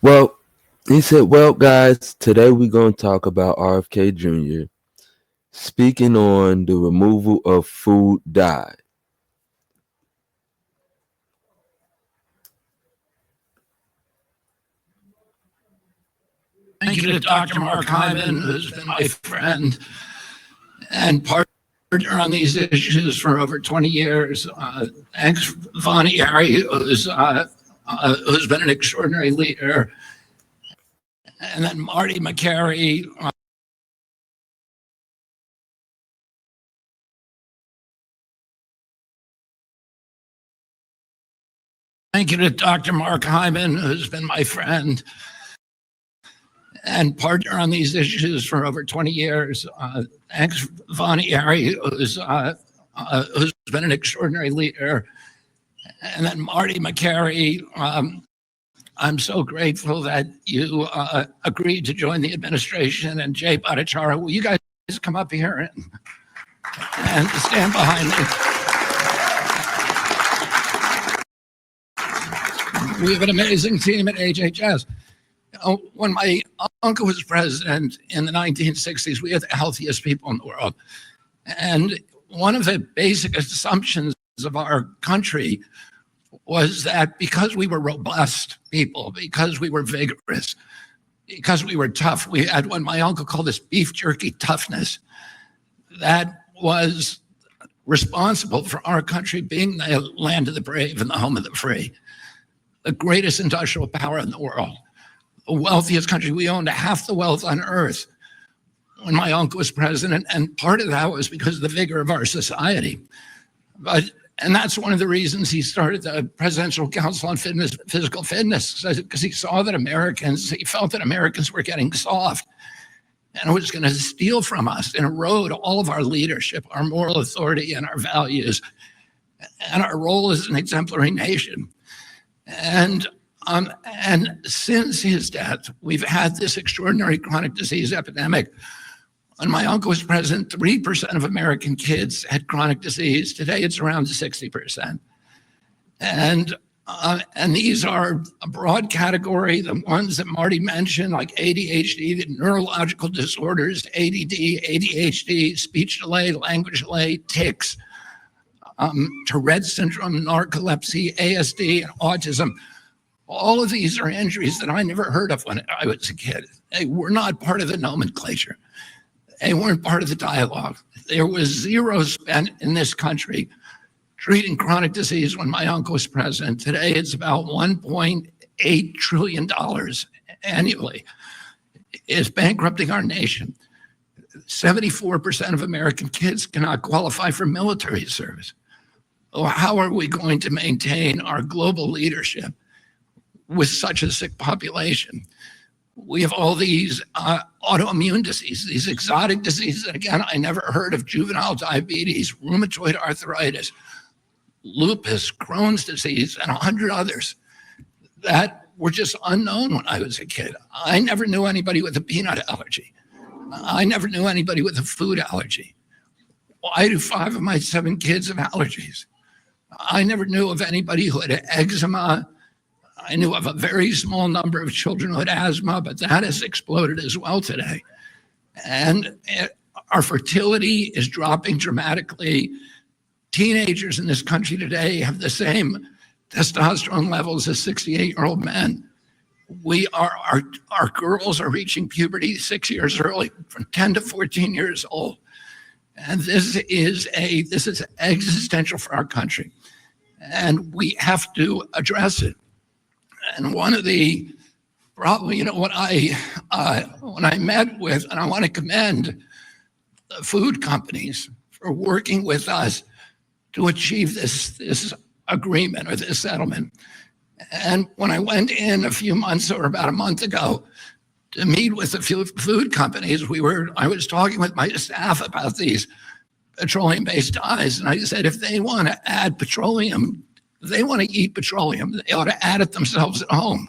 Well, he said, well, guys, today we're going to talk about RFK Jr. speaking on the removal of food dye. Thank you to Dr. Mark Hyman, who's been my friend and partner on these issues for over 20 years. Thanks, Vonnie Harry, who's been an extraordinary leader. And then Marty McCary. Thank you to Dr. Mark Hyman, who's been my friend and partner on these issues for over 20 years. Thanks, Vonnie Harry, who's been an extraordinary leader. And then Marty McCary. I'm so grateful that you agreed to join the administration. And Jay Bhattacharya, will you guys come up here and stand behind me? We have an amazing team at HHS. When my uncle was president in the 1960s, we had the healthiest people in the world. And one of the basic assumptions of our country was that because we were robust people, because we were vigorous, because we were tough, we had what my uncle called this beef jerky toughness that was responsible for our country being the land of the brave and the home of the free, the greatest industrial power in the world, the wealthiest country. We owned half the wealth on earth when my uncle was president, and part of that was because of the vigor of our society. And that's one of the reasons he started the Presidential Council on Physical Fitness, because he saw that he felt that Americans were getting soft and it was going to steal from us and erode all of our leadership, our moral authority, and our values, and our role as an exemplary nation. And since his death, we've had this extraordinary chronic disease epidemic. When my uncle was president, 3% of American kids had chronic disease. Today, it's around 60%. And these are a broad category, the ones that Marty mentioned, like ADHD, the neurological disorders, ADD, ADHD, speech delay, language delay, tics, Tourette syndrome, narcolepsy, ASD, and autism. All of these are injuries that I never heard of when I was a kid. They were not part of the nomenclature. They weren't part of the dialogue. There was zero spent in this country treating chronic disease when my uncle was president. Today, it's about $1.8 trillion annually. It's bankrupting our nation. 74% of American kids cannot qualify for military service. How are we going to maintain our global leadership with such a sick population? We have all these autoimmune diseases, these exotic diseases. And again, I never heard of juvenile diabetes, rheumatoid arthritis, lupus, Crohn's disease, and 100 others that were just unknown when I was a kid. I never knew anybody with a peanut allergy. I never knew anybody with a food allergy. Why do 5 of my 7 kids have allergies? I never knew of anybody who had eczema. I knew of a very small number of children who had asthma, but that has exploded as well today. And our fertility is dropping dramatically. Teenagers in this country today have the same testosterone levels as 68-year-old men. Our girls are reaching puberty 6 years early, from 10 to 14 years old. And this is existential for our country. And we have to address it. And one of the probably, when I met with, and I want to commend the food companies for working with us to achieve this agreement or this settlement. And when I went in a few months or about a month ago to meet with the food companies, I was talking with my staff about these petroleum-based dyes. And I said, if they want to add petroleum, if they want to eat petroleum, they ought to add it themselves at home.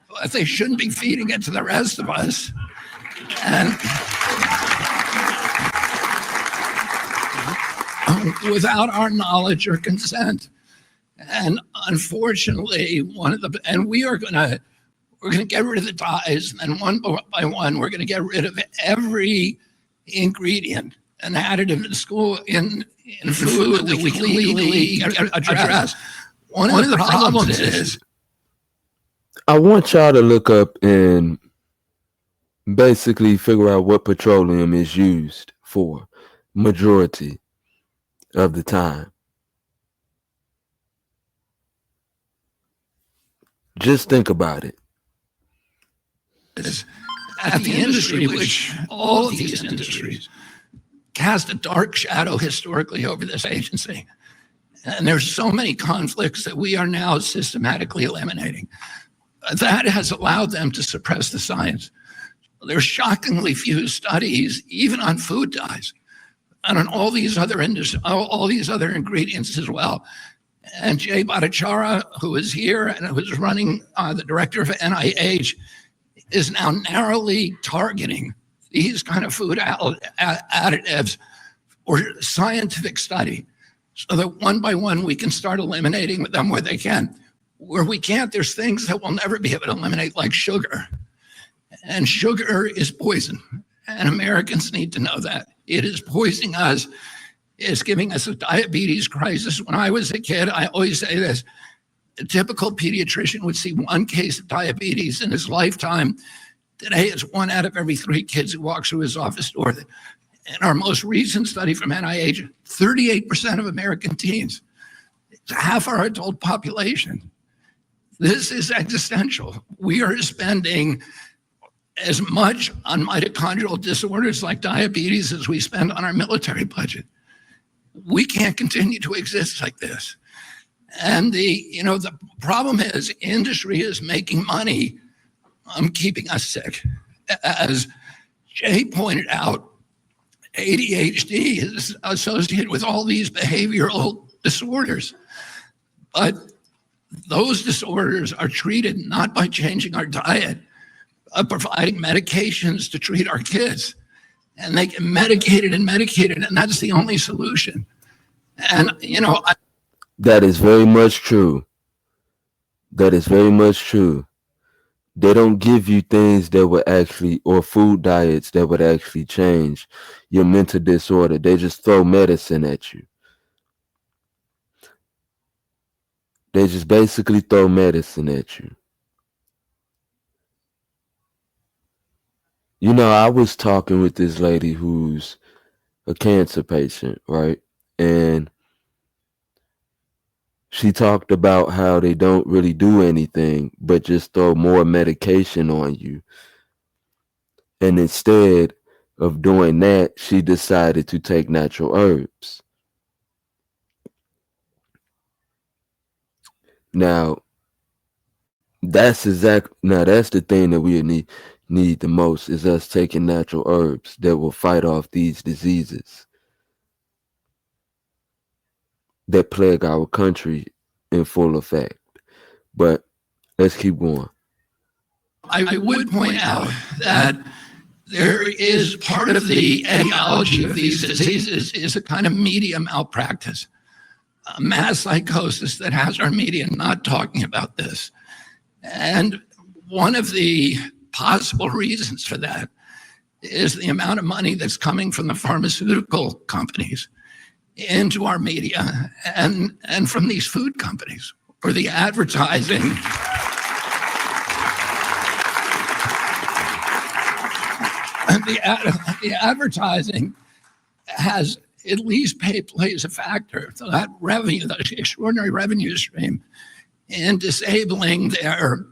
But they shouldn't be feeding it to the rest of us. And without our knowledge or consent. And unfortunately, we are going to we're going to get rid of the dyes, and then one by one, we're going to get rid of every ingredient and additive in school in food that we can legally address. One of the problems is I want y'all to look up and basically figure out what petroleum is used for majority of the time. Just think about it. At the industry, which all of these industries cast a dark shadow historically over this agency. And there's so many conflicts that we are now systematically eliminating. That has allowed them to suppress the science. There's shockingly few studies, even on food dyes, and on all these other all these other ingredients as well. And Jay Bhattacharya, who is here and who is running the director of NIH, is now narrowly targeting these kind of food additives for scientific study, so that one by one we can start eliminating them where they can. Where we can't, there's things that we'll never be able to eliminate, like sugar. And sugar is poison, and Americans need to know that. It is poisoning us. It's giving us a diabetes crisis. When I was a kid, I always say this: a typical pediatrician would see one case of diabetes in his lifetime. Today, it's 1 out of every 3 kids who walks through his office door. In our most recent study from NIH, 38% of American teens, it's half our adult population. This is existential. We are spending as much on mitochondrial disorders like diabetes as we spend on our military budget. We can't continue to exist like this. And the problem is industry is making money on keeping us sick. As Jay pointed out, ADHD is associated with all these behavioral disorders. But those disorders are treated not by changing our diet, but providing medications to treat our kids. And they get medicated, and that's the only solution. And, that is very much true. That is very much true. They don't give you things that would actually, or food diets that would actually change your mental disorder. They just throw medicine at you. They just basically throw medicine at you. I was talking with this lady who's a cancer patient, right? And she talked about how they don't really do anything but just throw more medication on you. And instead of doing that, she decided to take natural herbs. Now, that's the thing that we need the most, is us taking natural herbs that will fight off these diseases that plague our country in full effect. But let's keep going. I would point out that there is part of the etiology of these diseases is a kind of media malpractice, a mass psychosis that has our media not talking about this. And one of the possible reasons for that is the amount of money that's coming from the pharmaceutical companies into our media and from these food companies, or the advertising. And the advertising has at least plays a factor. So that revenue, that extraordinary revenue stream, in disabling their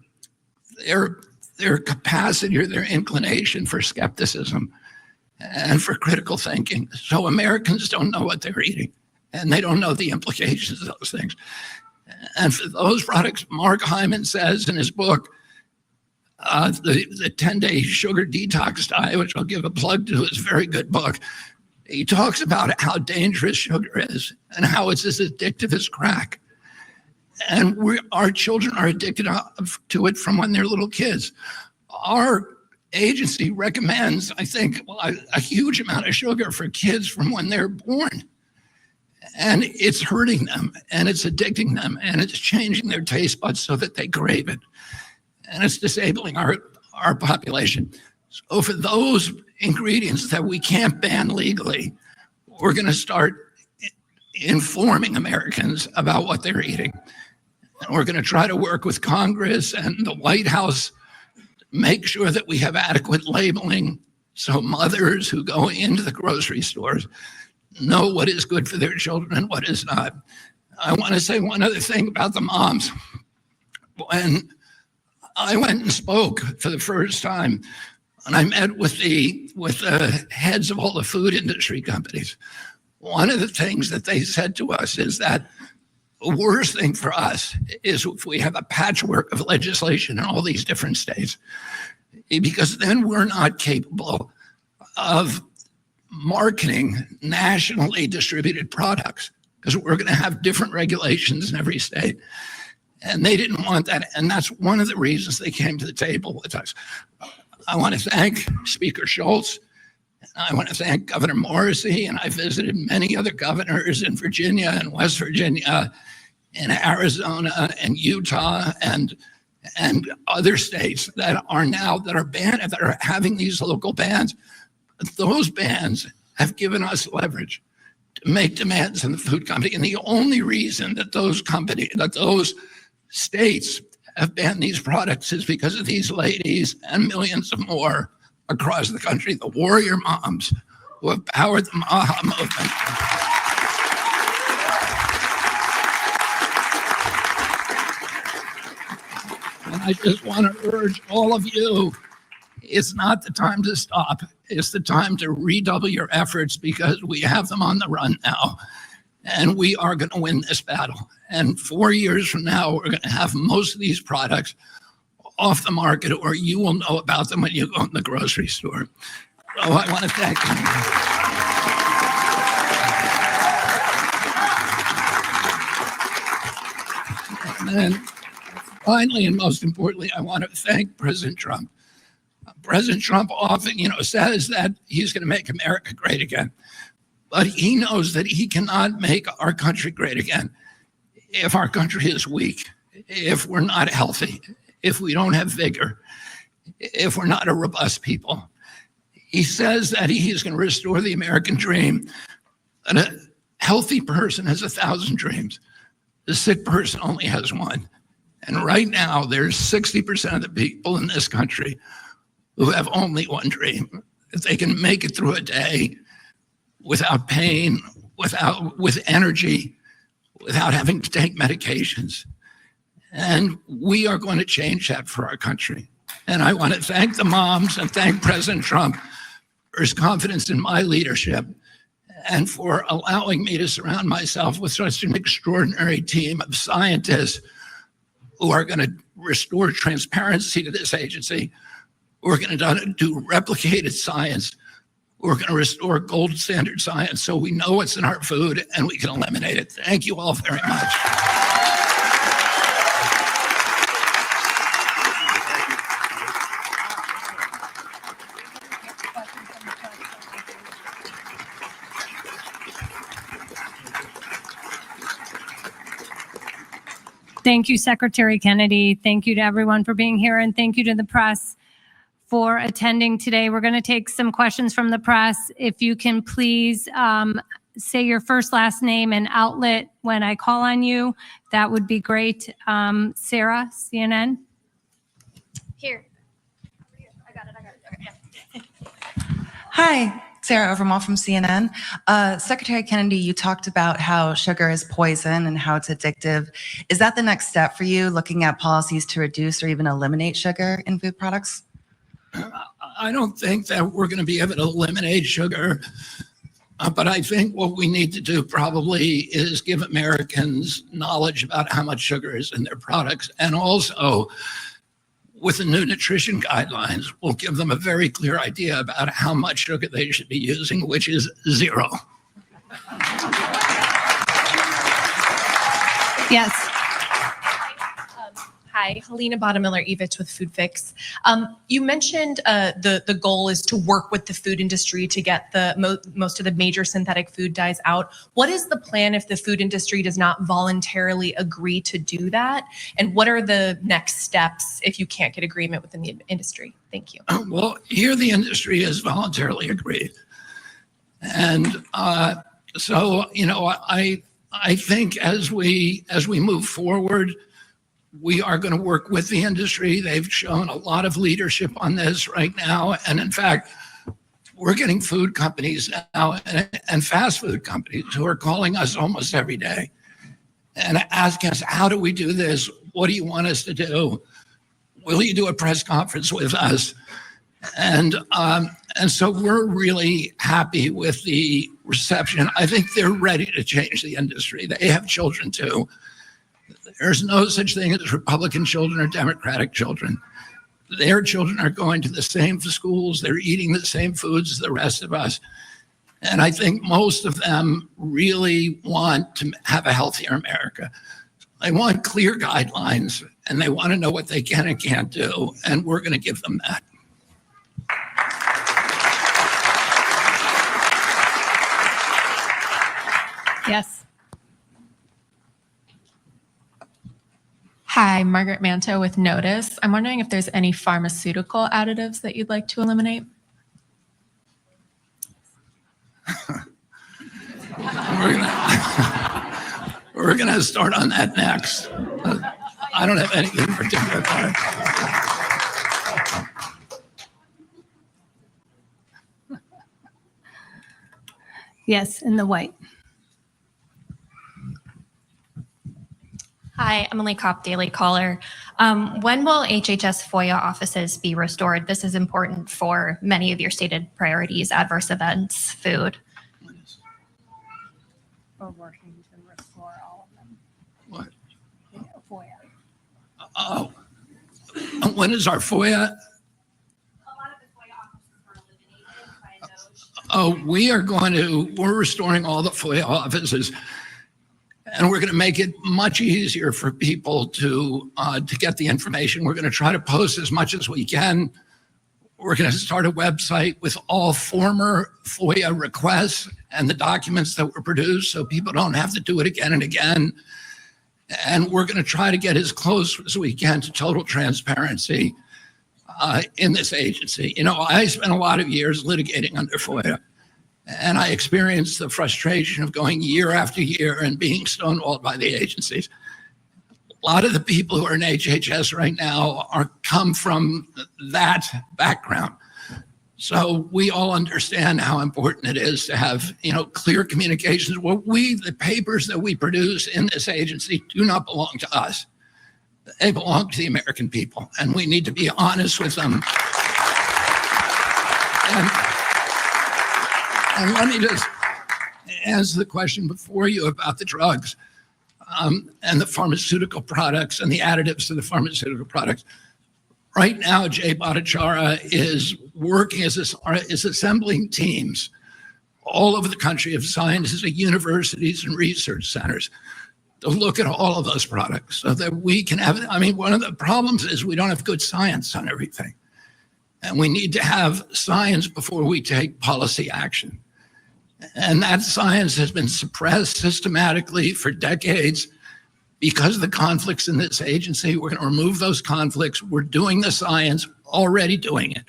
capacity or their inclination for skepticism and for critical thinking. So Americans don't know what they're eating, and they don't know the implications of those things. And for those products, Mark Hyman says in his book, the 10-day sugar detox diet, which I'll give a plug to, is a very good book. He talks about how dangerous sugar is and how it's as addictive as crack. And our children are addicted to it from when they're little kids. Our agency recommends, I think, a huge amount of sugar for kids from when they're born. And it's hurting them, and it's addicting them, and it's changing their taste buds so that they crave it. and it's disabling our population. So for those ingredients that we can't ban legally, we're going to start informing Americans about what they're eating. And we're going to try to work with Congress and the White House to make sure that we have adequate labeling so mothers who go into the grocery stores know what is good for their children and what is not. I want to say one other thing about the moms. When I went and spoke for the first time, and I met with the heads of all the food industry companies, one of the things that they said to us is that the worst thing for us is if we have a patchwork of legislation in all these different states, because then we're not capable of marketing nationally distributed products, because we're going to have different regulations in every state. And they didn't want that. And that's one of the reasons they came to the table with us. I want to thank Speaker Schultz. I want to thank Governor Morrissey. And I visited many other governors in Virginia and West Virginia, in Arizona and Utah and other states that are banned, that are having these local bans. Those bans have given us leverage to make demands in the food company. And the only reason that those states have banned these products is because of these ladies and millions of more across the country, the warrior moms who have powered the MAHA movement. And I just want to urge all of you, it's not the time to stop. It's the time to redouble your efforts, because we have them on the run now. And we are going to win this battle. And 4 years from now, we're going to have most of these products off the market, or you will know about them when you go in the grocery store. So I want to thank you. And then finally, and most importantly, I want to thank President Trump. President Trump often, says that he's going to make America great again. But he knows that he cannot make our country great again if our country is weak, if we're not healthy, if we don't have vigor, if we're not a robust people. He says that he's going to restore the American dream. And a healthy person has 1,000 dreams. The sick person only has one. And right now, there's 60% of the people in this country who have only one dream: if they can make it through a day without pain, with energy, without having to take medications. And we are going to change that for our country. And I want to thank the moms and thank President Trump for his confidence in my leadership and for allowing me to surround myself with such an extraordinary team of scientists who are going to restore transparency to this agency. We're going to do replicated science. We're going to restore gold standard science so we know what's in our food and we can eliminate it. Thank you all very much. Thank you, Secretary Kennedy. Thank you to everyone for being here, and thank you to the press for attending today. We're going to take some questions from the press. If you can please say your first, last name, and outlet when I call on you, that would be great. Sarah, CNN. Here. I got it. Okay, yeah. Hi, Sarah Overmall from CNN. Secretary Kennedy, you talked about how sugar is poison and how it's addictive. Is that the next step for you, looking at policies to reduce or even eliminate sugar in food products? I don't think that we're going to be able to eliminate sugar, but I think what we need to do probably is give Americans knowledge about how much sugar is in their products. And also, with the new nutrition guidelines, we'll give them a very clear idea about how much sugar they should be using, which is 0. Yes. Hi, Helena Bottomiller-Evich with Food Fix. You mentioned the goal is to work with the food industry to get the most of the major synthetic food dyes out. What is the plan if the food industry does not voluntarily agree to do that? And what are the next steps if you can't get agreement within the industry? Thank you. Well, here the industry has voluntarily agreed. And so, I think as we move forward, we are going to work with the industry. They've shown a lot of leadership on this right now. And in fact, we're getting food companies now and fast food companies who are calling us almost every day and asking us, how do we do this? What do you want us to do? Will you do a press conference with us? And so we're really happy with the reception. I think they're ready to change the industry. They have children too. There's no such thing as Republican children or Democratic children. Their children are going to the same schools. They're eating the same foods as the rest of us. And I think most of them really want to have a healthier America. They want clear guidelines and they want to know what they can and can't do. And we're going to give them that. Yes. Hi, Margaret Manto with Notice. I'm wondering if there's any pharmaceutical additives that you'd like to eliminate. We're gonna start on that next. I don't have anything particular. Yes, in the white. Hi, Emily Kopp, Daily Caller. When will HHS FOIA offices be restored? This is important for many of your stated priorities, adverse events, food. We're working to restore all of them. What? FOIA. Oh, when is our FOIA? A lot of the FOIA offices were eliminated by those. We're restoring all the FOIA offices. And we're going to make it much easier for people to get the information. We're going to try to post as much as we can. We're going to start a website with all former FOIA requests and the documents that were produced so people don't have to do it again and again. And we're going to try to get as close as we can to total transparency in this agency. I spent a lot of years litigating under FOIA. And I experienced the frustration of going year after year and being stonewalled by the agencies. A lot of the people who are in HHS right now come from that background. So we all understand how important it is to have, clear communications. The papers that we produce in this agency do not belong to us. They belong to the American people, and we need to be honest with them. And let me just answer the question before you about the drugs and the pharmaceutical products and the additives to the pharmaceutical products. Right now, Jay Bhattacharya is working is assembling teams all over the country of scientists at universities and research centers to look at all of those products so that we can have, one of the problems is we don't have good science on everything. And we need to have science before we take policy action. And that science has been suppressed systematically for decades because of the conflicts in this agency. We're going to remove those conflicts. We're doing the science, already doing it.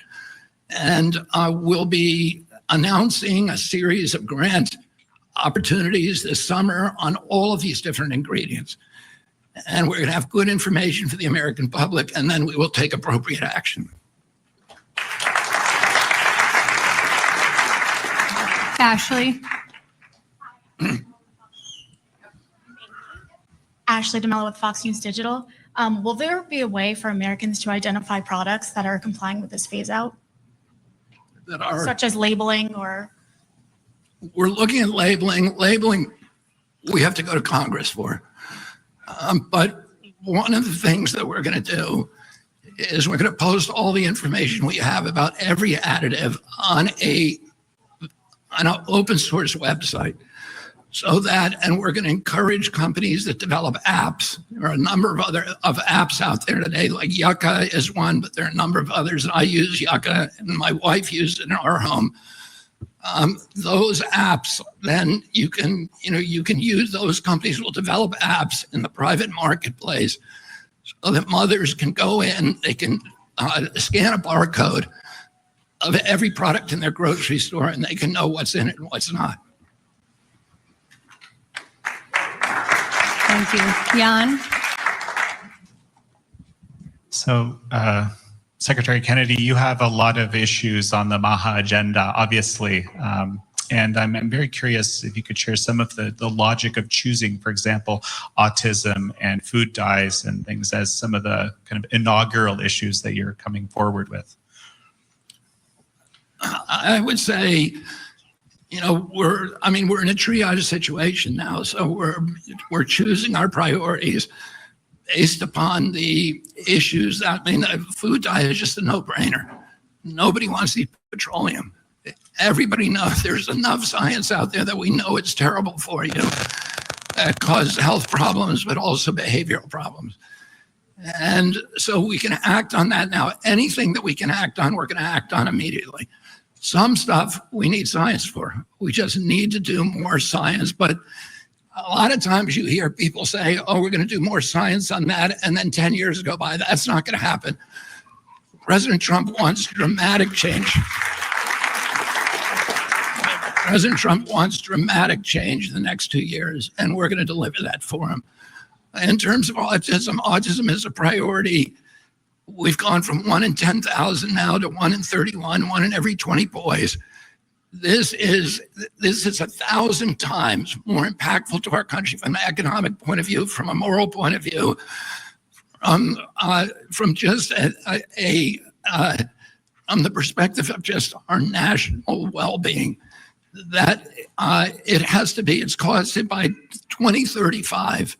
And we'll be announcing a series of grant opportunities this summer on all of these different ingredients. And we're going to have good information for the American public, and then we will take appropriate action. Ashley. Ashley DeMello with Fox News Digital. Will there be a way for Americans to identify products that are complying with this phase out, such as labeling or? We're looking at labeling. Labeling, we have to go to Congress for. But one of the things that we're going to do is we're going to post all the information we have about every additive on an open source website so that, and we're going to encourage companies that develop apps. There are a number of other apps out there today, like Yucca is one, but there are a number of others. I use Yucca, and my wife used it in our home. Those apps, then you can use, those companies will develop apps in the private marketplace so that mothers can go in, they can scan a barcode of every product in their grocery store, and they can know what's in it and what's not. Thank you. Jan? So, Secretary Kennedy, you have a lot of issues on the MAHA agenda, obviously. And I'm very curious if you could share some of the logic of choosing, for example, autism and food dyes and things as some of the kind of inaugural issues that you're coming forward with. I would say, we're in a triage situation now, so we're choosing our priorities based upon the issues. Food dye is just a no-brainer. Nobody wants to eat petroleum. Everybody knows there's enough science out there that we know it's terrible for you. That causes health problems, but also behavioral problems. And so we can act on that now. Anything that we can act on, we're going to act on immediately. Some stuff we need science for. We just need to do more science. But a lot of times you hear people say, oh, we're going to do more science on that, and then 10 years go by. That's not going to happen. President Trump wants dramatic change. President Trump wants dramatic change in the next 2 years, and we're going to deliver that for him. In terms of autism is a priority. We've gone from 1 in 10,000 now to 1 in 31, 1 in every 20 boys. This is 1,000 times more impactful to our country from an economic point of view, from a moral point of view, from just from the perspective of just our national well-being. That it has to be, it's costed by 2035.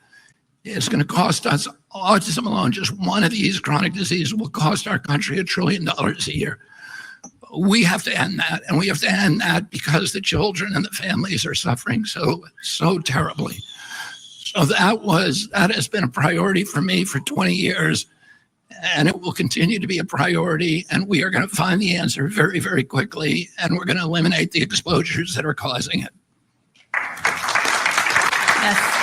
It's going to cost us, autism alone, just one of these chronic diseases will cost our country $1 trillion a year. We have to end that, and we have to end that because the children and the families are suffering so terribly. So that has been a priority for me for 20 years, and it will continue to be a priority, and we are going to find the answer very, very quickly, and we're going to eliminate the exposures that are causing it. Yes.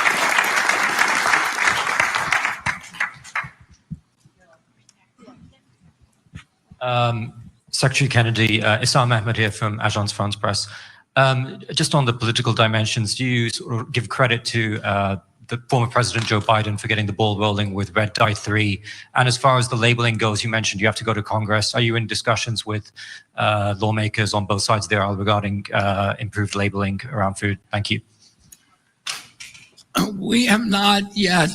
Secretary Kennedy, Issam Ahmed here from Agence France Presse. Just on the political dimensions, do you sort of give credit to the former President Joe Biden for getting the ball rolling with Red Dye 3? And as far as the labeling goes, you mentioned you have to go to Congress. Are you in discussions with lawmakers on both sides of the aisle regarding improved labeling around food? Thank you. We have not yet.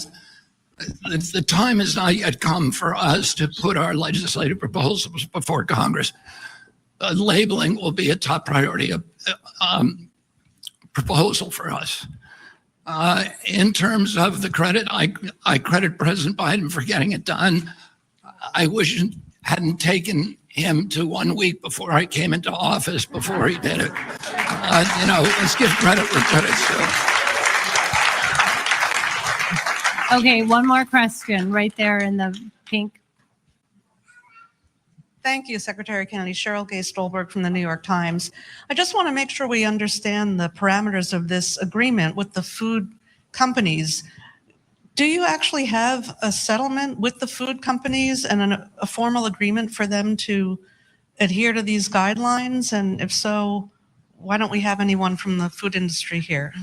The time has not yet come for us to put our legislative proposals before Congress. Labeling will be a top priority proposal for us. In terms of the credit, I credit President Biden for getting it done. I wish it hadn't taken him to 1 week before I came into office before he did it. Let's give credit where credit's due. Okay, one more question right there in the pink. Thank you, Secretary Kennedy. Cheryl Gay Stolberg from the New York Times. I just want to make sure we understand the parameters of this agreement with the food companies. Do you actually have a settlement with the food companies and a formal agreement for them to adhere to these guidelines? And if so, why don't we have anyone from the food industry here?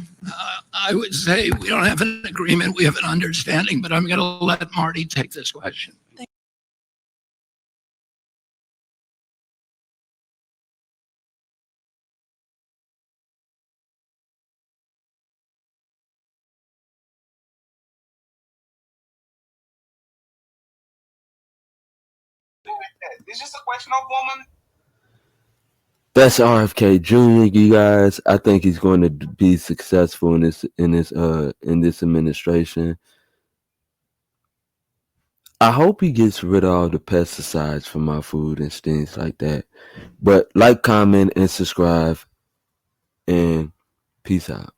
I would say we don't have an agreement, we have an understanding, but I'm going to let Marty take this question. It's just a question of woman. That's RFK Jr. You guys, I think he's going to be successful in this administration. I hope he gets rid of all the pesticides from our food and things like that. But like, comment, and subscribe, and peace out.